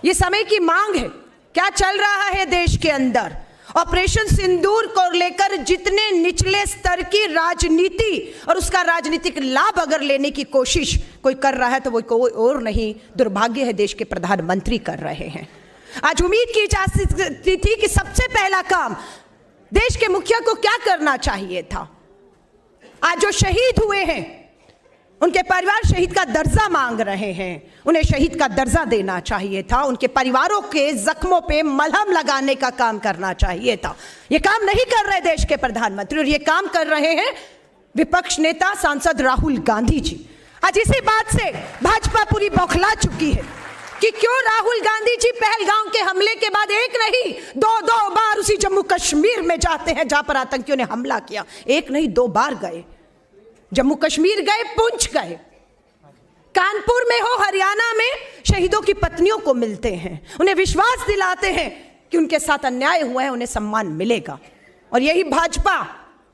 ये समय की मांग है। क्या चल रहा है देश के अंदर? ऑपरेशन सिंदूर को लेकर जितने निचले स्तर की राजनीति और उसका राजनीतिक लाभ अगर लेने की कोशिश कोई कर रहा है तो वो कोई और नहीं, दुर्भाग्य है देश के प्रधानमंत्री कर रहे हैं। आज उम्मीद की जा सकती थी कि सबसे पहला काम देश के मुखिया को क्या करना चाहिए था। आज जो शहीद हुए हैं उनके परिवार शहीद का दर्जा मांग रहे हैं, उन्हें शहीद का दर्जा देना चाहिए था। उनके परिवारों के जख्मों पे मलहम लगाने का काम करना चाहिए था। ये काम नहीं कर रहे देश के प्रधानमंत्री, और ये काम कर रहे हैं विपक्ष नेता सांसद राहुल गांधी जी। आज इसी बात से भाजपा पूरी बौखला चुकी है कि क्यों राहुल गांधी जी पहलगाम के हमले के बाद एक नहीं दो बार उसी जम्मू कश्मीर में जाते हैं जहां पर आतंकियों ने हमला किया। एक नहीं 2 बार गए, जम्मू कश्मीर गए, पुंछ गए, कानपुर में हो, हरियाणा में शहीदों की पत्नियों को मिलते हैं, उन्हें विश्वास दिलाते हैं कि उनके साथ अन्याय हुआ है, उन्हें सम्मान मिलेगा। और यही भाजपा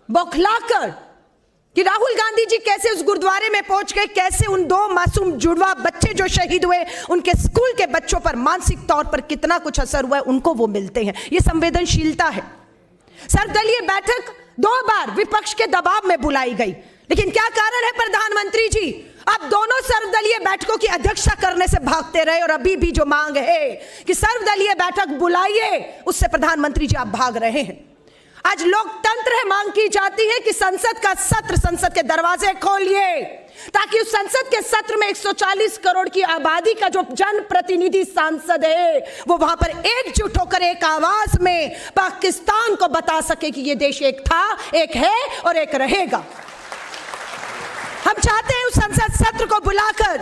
बौखलाकर कि राहुल गांधी जी कैसे उस गुरुद्वारे में पहुंच गए, कैसे उन 2 मासूम जुड़वा बच्चे जो शहीद हुए उनके स्कूल के बच्चों पर मानसिक तौर पर कितना कुछ असर हुआ है, उनको वो मिलते हैं। ये संवेदनशीलता है। सर्वदलीय बैठक 2 बार विपक्ष के दबाव में बुलाई गई, लेकिन क्या कारण है प्रधानमंत्री जी? आप दोनों सर्वदलीय बैठकों की अध्यक्षता करने से भागते रहे, और अभी भी जो मांग है कि सर्वदलीय बैठक बुलाइए, उससे प्रधानमंत्री जी आप भाग रहे हैं। आज लोकतंत्र है, मांग की जाती है कि संसद का सत्र, संसद के दरवाजे खोलिए, ताकि उस संसद के सत्र में 140 करोड़ की आबादी का जो जनप्रतिनिधि सांसद है वो वहां पर एकजुट होकर एक आवाज में पाकिस्तान को बता सके कि ये देश एक था, एक है और एक रहेगा। हम चाहते हैं उस संसद सत्र को बुलाकर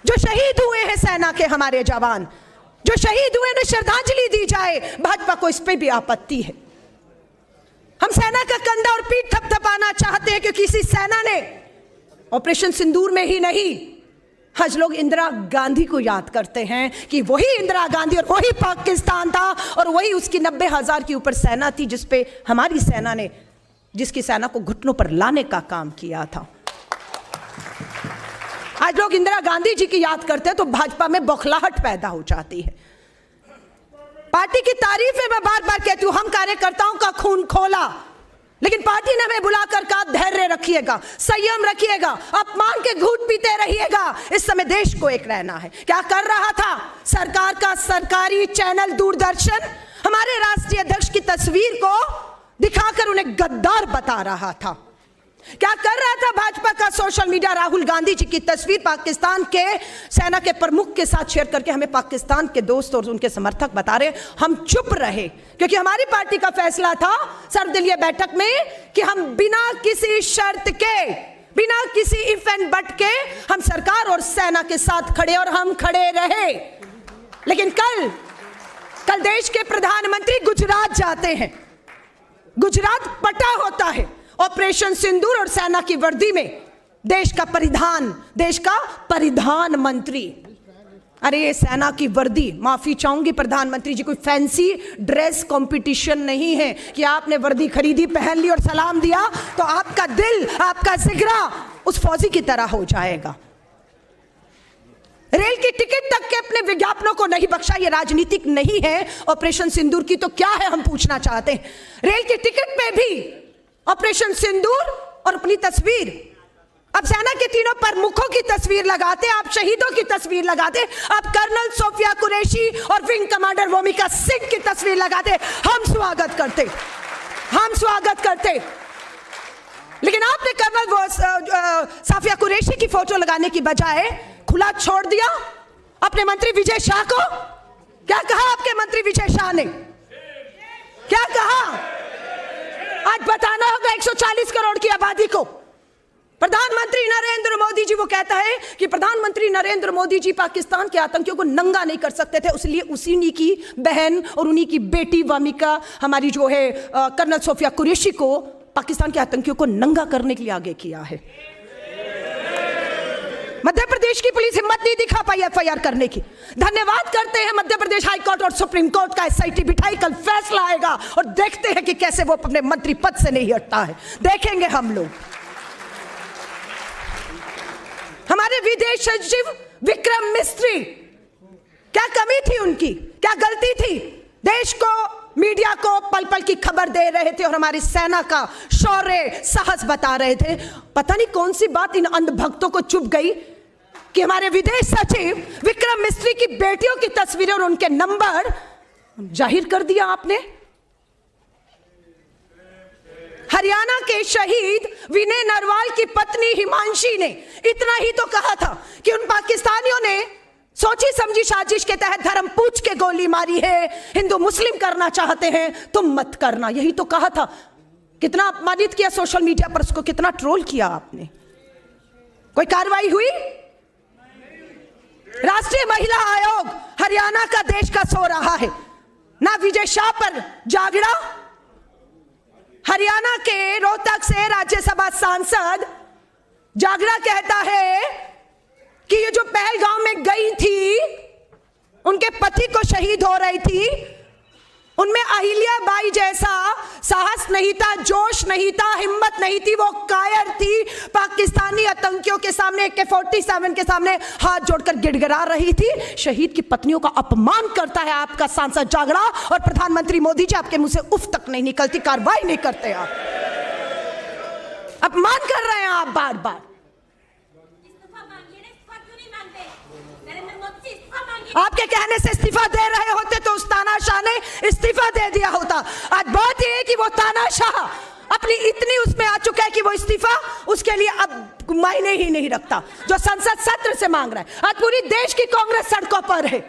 जो शहीद हुए हैं सेना के हमारे जवान, जो शहीद हुए उन्हें श्रद्धांजलि दी जाए। भाजपा को इस पे भी आपत्ति है। हम सेना का कंधा और पीठ थपथपाना चाहते हैं, क्योंकि इसी सेना ने ऑपरेशन सिंदूर में ही नहीं, आज लोग इंदिरा गांधी को याद करते हैं कि वही इंदिरा गांधी और वही पाकिस्तान था, और वही उसकी 90,000 की ऊपर सेना थी जिसपे हमारी सेना ने, जिसकी सेना को घुटनों पर लाने का काम किया था। आज लोग इंदिरा गांधी जी की याद करते हैं तो भाजपा में बौखलाहट पैदा हो जाती है। पार्टी की तारीफ में मैं बार बार कहती हूं, हम कार्यकर्ताओं का खून खोला, लेकिन पार्टी ने हमें बुलाकर कहा धैर्य रखिएगा, संयम रखिएगा, अपमान के घूंट पीते रहिएगा। इस समय देश को एक रहना है। क्या कर रहा था सरकार का सरकारी चैनल दूरदर्शन? हमारे राष्ट्रीय अध्यक्ष की तस्वीर को दिखाकर उन्हें गद्दार बता रहा था। क्या कर रहा था भाजपा का सोशल मीडिया? राहुल गांधी जी की तस्वीर पाकिस्तान के सेना के प्रमुख के साथ शेयर करके हमें पाकिस्तान के दोस्त और उनके समर्थक बता रहे। हम चुप रहे, क्योंकि हमारी पार्टी का फैसला था सर्वदलीय बैठक में कि हम बिना किसी शर्त के, बिना किसी इफ एंड बट के हम सरकार और सेना के साथ खड़े, और हम खड़े रहे। लेकिन कल देश के प्रधानमंत्री गुजरात जाते हैं, गुजरात पटा होता है ऑपरेशन सिंदूर और सेना की वर्दी में देश का परिधान मंत्री। अरे ये सेना की वर्दी, माफी चाहूंगी प्रधानमंत्री जी, कोई फैंसी ड्रेस कंपटीशन नहीं है कि आपने वर्दी खरीदी, पहन ली और सलाम दिया तो आपका दिल, आपका जिगरा उस फौजी की तरह हो जाएगा। रेल की टिकट तक के अपने विज्ञापनों को नहीं बख्शा। ये राजनीतिक नहीं है ऑपरेशन सिंदूर की तो क्या है, हम पूछना चाहते हैं। रेल की टिकट में भी ऑपरेशन सिंदूर और अपनी तस्वीर, अब सेना के 3 प्रमुखों की तस्वीर लगाते, आप शहीदों की तस्वीर लगाते, आप कर्नल सोफिया कुरैशी और विंग कमांडर वोमिका सिंह की तस्वीर लगाते, हम स्वागत करते। लेकिन आपने कर्नल सोफिया कुरैशी की फोटो लगाने की बजाय खुला छोड़ दिया अपने मंत्री विजय शाह को। क्या कहा आपके मंत्री विजय शाह ने? क्या कहा? आज बताना होगा 140 करोड़ की आबादी को। प्रधानमंत्री नरेंद्र मोदी जी, वो कहता है कि प्रधानमंत्री नरेंद्र मोदी जी पाकिस्तान के आतंकियों को नंगा नहीं कर सकते थे, इसलिए उन्हीं की बहन और उन्हीं की बेटी वामिका, हमारी जो है कर्नल सोफिया कुरैशी को पाकिस्तान के आतंकियों को नंगा करने के लिए आगे किया है। मध्य प्रदेश की पुलिस हिम्मत नहीं दिखा पाई एफआईआर करने की। धन्यवाद करते हैं मध्य प्रदेश हाई कोर्ट और सुप्रीम कोर्ट का, एसआईटी बिठाई, कल फैसला आएगा और देखते हैं कि कैसे वो अपने मंत्री पद से नहीं हटता है। देखेंगे हम लोग। हमारे विदेश सचिव विक्रम मिस्त्री क्या कमी थी उनकी, क्या गलती थी? देश को, मीडिया को पल पल की खबर दे रहे थे और हमारी सेना का शौर्य साहस बता रहे थे। पता नहीं कौन सी बात इन अंधभक्तों को चुभ गई कि हमारे विदेश सचिव विक्रम मिस्त्री की बेटियों की तस्वीरें और उनके नंबर जाहिर कर दिया आपने। हरियाणा के शहीद विनय नरवाल की पत्नी हिमांशी ने इतना ही तो कहा था कि उन पाकिस्तानियों ने सोची समझी साजिश के तहत धर्म पूछ के गोली मारी है, हिंदू मुस्लिम करना चाहते हैं, तुम मत करना, यही तो कहा था। कितना अपमानित किया सोशल मीडिया पर, उसको कितना ट्रोल किया आपने। कोई कार्रवाई हुई? राष्ट्रीय महिला आयोग हरियाणा का देश का सो रहा है, ना विजय शाह पर जागड़ा। हरियाणा के रोहतक से राज्यसभा सांसद जागड़ा कहता है कि ये जो पहलगांव में गई थी, उनके पति को शहीद हो रही थी, उनमें अहिल्या बाई जैसा साहस नहीं था, जोश नहीं था, हिम्मत नहीं थी, वो कायर थी। पाकिस्तानी आतंकियों के सामने, AK-47 के सामने हाथ जोड़कर गिड़गिड़ा रही थी। शहीद की पत्नियों का अपमान करता है आपका सांसद जागड़ा, और प्रधानमंत्री मोदी जी आपके मुंह से उफ तक नहीं निकलती, कार्रवाई नहीं करते आप, अपमान कर रहे हैं आप बार बार। आपके कहने से इस्तीफा दे रहे होते तो उस तानाशाह ने इस्तीफा दे दिया होता। आज बात यह है कि वो तानाशाह अपनी इतनी उसमें आ चुका है कि वो इस्तीफा उसके लिए अब मायने ही नहीं रखता, जो संसद सत्र से मांग रहा है। आज पूरी देश की कांग्रेस सड़कों पर है।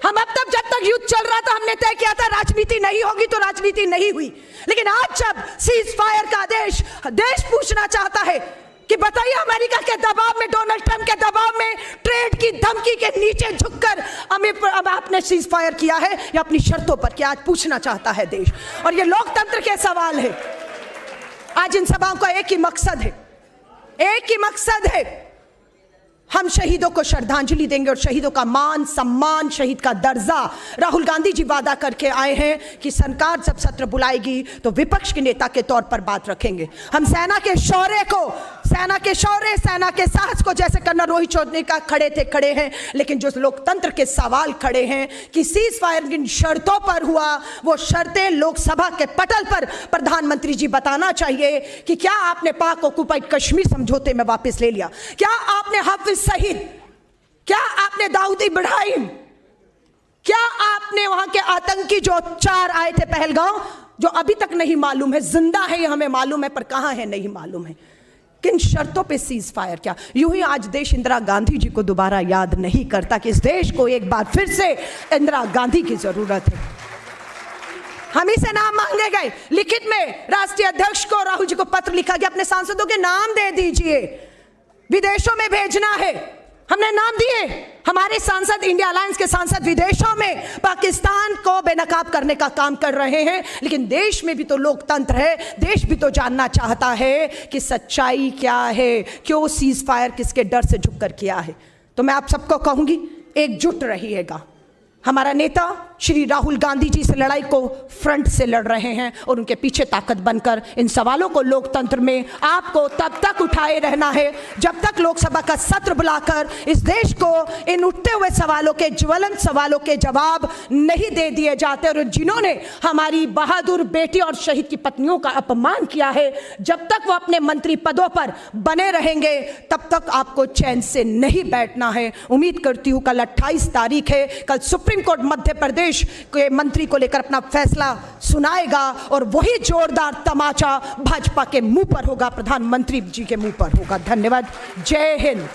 हम अब तक, जब तक युद्ध चल रहा था, हमने तय किया था राजनीति नहीं होगी, तो राजनीति नहीं हुई। लेकिन आज जब सीज फायर का आदेश देश पूछना चाहता है कि बताइए, अमेरिका के दबाव में, डोनाल्ड ट्रंप के दबाव में, ट्रेड की धमकी के नीचे झुककर अब आपने सीज फायर किया है या अपनी शर्तों पर किया? आज पूछना चाहता है देश, और ये लोकतंत्र के सवाल है। आज इन सभाओं का एक ही मकसद है, एक ही मकसद है, हम शहीदों को श्रद्धांजलि देंगे और शहीदों का मान सम्मान, शहीद का दर्जा। राहुल गांधी जी वादा करके आए हैं कि सरकार जब सत्र बुलाएगी तो विपक्ष के नेता के तौर पर बात रखेंगे। हम सेना के शौर्य को, सेना के शौर्य, सेना के साहस को, जैसे कर्नल रोहित चौधरी का खड़े हैं, लेकिन जो लोकतंत्र के सवाल खड़े हैं कि सीज फायर किन शर्तों पर हुआ, वो शर्तें लोकसभा के पटल पर प्रधानमंत्री जी बताना चाहिए कि क्या आपने पाक ऑक्युपाइड कश्मीर समझौते में वापस ले लिया? क्या आपने हाफिज सईद, क्या आपने दाऊद इब्राहिम, क्या आपने वहां के आतंकी जो 4 आए थे पहलगांव, जो अभी तक नहीं मालूम है, जिंदा है ये हमें मालूम है पर कहां है नहीं मालूम है, किन शर्तों पे सीज फायर किया? यूं ही आज देश इंदिरा गांधी जी को दोबारा याद नहीं करता कि इस देश को एक बार फिर से इंदिरा गांधी की जरूरत है। हम ही से नाम मांगे गए, लिखित में राष्ट्रीय अध्यक्ष को, राहुल जी को पत्र लिखा गया, अपने सांसदों के नाम दे दीजिए, विदेशों में भेजना है। हमने नाम दिए, हमारे सांसद, इंडिया अलायंस के सांसद विदेशों में पाकिस्तान को बेनकाब करने का काम कर रहे हैं। लेकिन देश में भी तो लोकतंत्र है, देश भी तो जानना चाहता है कि सच्चाई क्या है, क्यों सीज फायर किसके डर से झुककर किया है। तो मैं आप सबको कहूंगी, एकजुट रहिएगा। हमारा नेता श्री राहुल गांधी जी इस लड़ाई को फ्रंट से लड़ रहे हैं और उनके पीछे ताकत बनकर इन सवालों को लोकतंत्र में आपको तब तक उठाए रहना है जब तक लोकसभा का सत्र बुलाकर इस देश को इन उठते हुए सवालों के, ज्वलंत सवालों के जवाब नहीं दे दिए जाते। और जिन्होंने हमारी बहादुर बेटी और शहीद की पत्नियों का अपमान किया है, जब तक वो अपने मंत्री पदों पर बने रहेंगे तब तक आपको चैन से नहीं बैठना है। उम्मीद करती हूँ कल 28 तारीख है, कल सुप्रीम कोर्ट मध्य प्रदेश के मंत्री को लेकर अपना फैसला सुनाएगा और वही जोरदार तमाचा भाजपा के मुंह पर होगा, प्रधानमंत्री जी के मुंह पर होगा। धन्यवाद, जय हिंद।